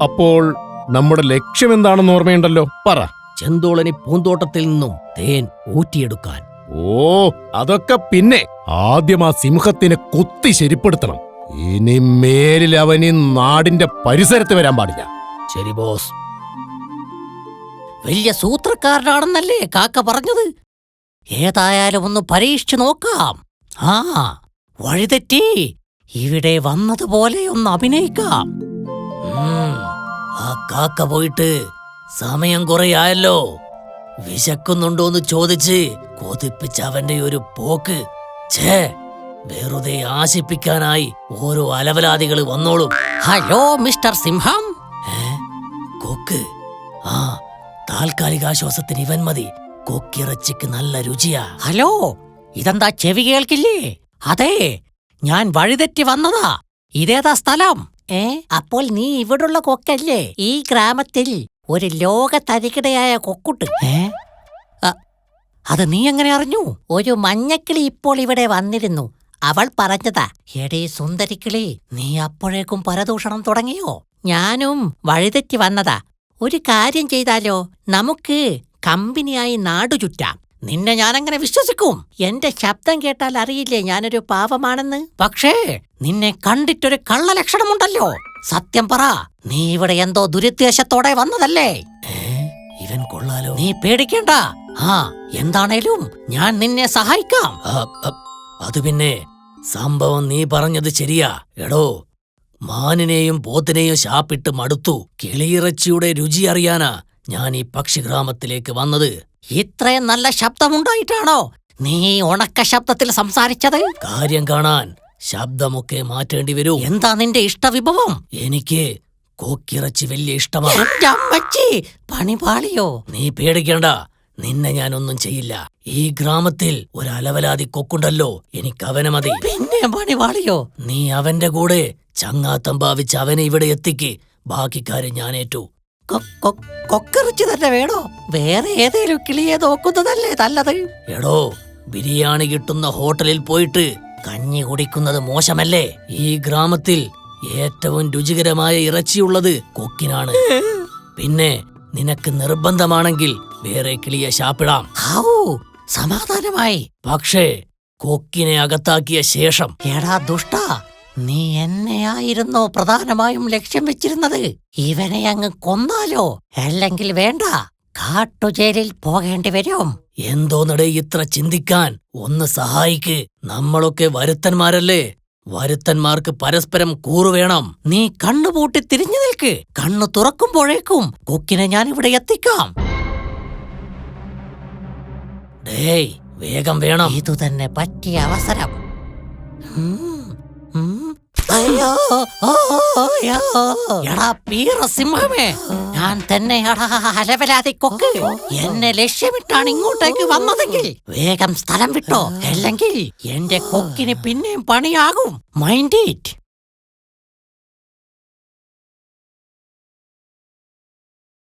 അപ്പോൾ നമ്മുടെ ലക്ഷ്യം എന്താണെന്ന് ഓർമ്മയുണ്ടല്ലോ, പറ. ചെന്തോളനി പൂന്തോട്ടത്തിൽ നിന്നും തേൻ ഊറ്റിയെടുക്കാൻ. ഓ, അതൊക്കെ പിന്നെ. ആദ്യം ആ സിംഹത്തിനെ കുത്തി ശരിപ്പെടുത്തണം. ഇനി മേലിൽ അവൻ ഈ നാടിന്റെ പരിസരത്ത് വരാൻ പാടില്ല. ശരി ബോസ്. വലിയ സൂത്രക്കാരനാണെന്നല്ലേ കാക്ക പറഞ്ഞത്? ഏതായാലും ഒന്ന് പരീക്ഷിച്ചു നോക്കാം. ആ, വഴിതെറ്റി ഇവിടെ വന്നതുപോലെ ഒന്ന് അഭിനയിക്കാം. ആ കാക്ക പോയിട്ട് സമയം കുറയായല്ലോ. വിശക്കുന്നുണ്ടോന്ന് ചോദിച്ച് കൊതിപ്പിച്ച് അവന്റെ ഒരു പോക്ക്. ഛേ, വെറുതെ ആശിപ്പിക്കാനായി ഓരോ അലവലാദികൾ വന്നോളും. ഹലോ മിസ്റ്റർ സിംഹം. കൊക്ക്. ആ, താൽക്കാലികാശ്വാസത്തിന് ഇവൻ മതി. കൊക്കിറച്ചിക്ക് നല്ല രുചിയാ. ഹലോ, ഇതെന്താ ചെവി കേൾക്കില്ലേ? അതെ, ഞാൻ വഴിതെറ്റി വന്നതാ. ഇതേതാ സ്ഥലം? അപ്പോൾ നീ ഇവിടുള്ള കൊക്കല്ലേ? ഈ ഗ്രാമത്തിൽ ഒരു ലോക തരികിടയായ കൊക്കുട്ട്. അത് നീ എങ്ങനെ അറിഞ്ഞു? ഒരു മഞ്ഞക്കിളി ഇപ്പോൾ ഇവിടെ വന്നിരുന്നു. അവൾ പറഞ്ഞതാ. എടേ സുന്ദരിക്കിളി, നീ അപ്പോഴേക്കും പരദൂഷണം തുടങ്ങിയോ? ഞാനും വഴിതെറ്റി വന്നതാ. ഒരു കാര്യം ചെയ്താലോ? നമുക്ക് കമ്പനിയായി നാടു ചുറ്റാം. നിന്നെ ഞാനങ്ങനെ വിശ്വസിക്കും? എന്റെ ശബ്ദം കേട്ടാൽ അറിയില്ലേ ഞാനൊരു പാവമാണെന്ന്? പക്ഷേ നിന്നെ കണ്ടിട്ടൊരു കള്ളലക്ഷണമുണ്ടല്ലോ. സത്യം പറ, നീ ഇവിടെ എന്തോ ദുരുദ്ദേശത്തോടെ വന്നതല്ലേ? ഇവൻ കൊള്ളാലോ. നീ പേടിക്കണ്ട. ആ, എന്താണേലും ഞാൻ നിന്നെ സഹായിക്കാം. അത് പിന്നെ, സംഭവം നീ പറഞ്ഞത് ശരിയാ. എടോ, മാനിനെയും പോത്തിനെയും ശാപ്പിട്ട് മടുത്തു. കിളിയിറച്ചിയുടെ രുചി അറിയാനാ ഞാൻ ഈ പക്ഷിഗ്രാമത്തിലേക്ക് വന്നത്. ഇത്രയും നല്ല ശബ്ദമുണ്ടായിട്ടാണോ നീ ഉണക്ക ശബ്ദത്തിൽ സംസാരിച്ചത്? കാര്യം കാണാൻ ശബ്ദമൊക്കെ മാറ്റേണ്ടി വരൂ. എന്താ നിന്റെ ഇഷ്ടവിഭവം? എനിക്ക് കൊക്കിറച്ചി വലിയ ഇഷ്ടമാണ്. പണിപാളിയോ? നീ പേടിക്കണ്ട, നിന്നെ ഞാനൊന്നും ചെയ്യില്ല. ഈ ഗ്രാമത്തിൽ ഒരു അലവലാതി കൊക്കുണ്ടല്ലോ, എനിക്കവനെ മതി. പിന്നെ പണിപാളിയോ? നീ അവന്റെ കൂടെ ചങ്ങാത്തം ഭാവിച്ച് അവനെ ഇവിടെ എത്തിക്ക്. ബാക്കി കാര്യം ഞാനേറ്റു. കൊക്കിറച്ചി തന്നെ വേണോ? വേറെ ഏതേലും കിളിയെ നോക്കുന്നതല്ലേ നല്ലത്? എടോ, ബിരിയാണി കിട്ടുന്ന ഹോട്ടലിൽ പോയിട്ട് കഞ്ഞി കുടിക്കുന്നത് മോശമല്ലേ? ഈ ഗ്രാമത്തിൽ ഏറ്റവും രുചികരമായ ഇറച്ചിയുള്ളത് കൊക്കിനാണ്. പിന്നെ നിനക്ക് നിർബന്ധമാണെങ്കിൽ വേറെ കിളിയെ ശാപ്പിടാം. സമാധാനമായി. പക്ഷേ കൊക്കിനെ അകത്താക്കിയ ശേഷം. എടാ ദുഷ്ടാ, നീ എന്നെയായിരുന്നോ പ്രധാനമായും ലക്ഷ്യം വെച്ചിരുന്നത്? ഇവനെ അങ്ങ് കൊന്നാലോ? അല്ലെങ്കിൽ വേണ്ട, കാട്ടുജയിലിൽ പോകേണ്ടി വരും. എന്തോന്നടേ ഇത്ര ചിന്തിക്കാൻ? ഒന്ന് സഹായിക്ക്. നമ്മളൊക്കെ വരുത്തന്മാരല്ലേ. വരുത്തന്മാർക്ക് പരസ്പരം കൂറുവേണം. നീ കണ്ണുപൂട്ടി തിരിഞ്ഞു നിൽക്ക്. കണ്ണു തുറക്കുമ്പോഴേക്കും കൊക്കിനെ ഞാൻ ഇവിടെ എത്തിക്കാം. ഡേയ്, വേഗം വേണം. ഇതുതന്നെ പറ്റിയ അവസരം. എടാ പീറസിംഹമേ, ഞാൻ തന്നെ അലവലാതി കൊക്ക്. എന്നെ ലക്ഷ്യമിട്ടാണ് ഇങ്ങോട്ടേക്ക് വന്നതെങ്കിൽ വേഗം സ്ഥലം വിട്ടോ, അല്ലെങ്കിൽ എന്റെ കൊക്കിന് പിന്നെയും പണിയാകും. Mind it.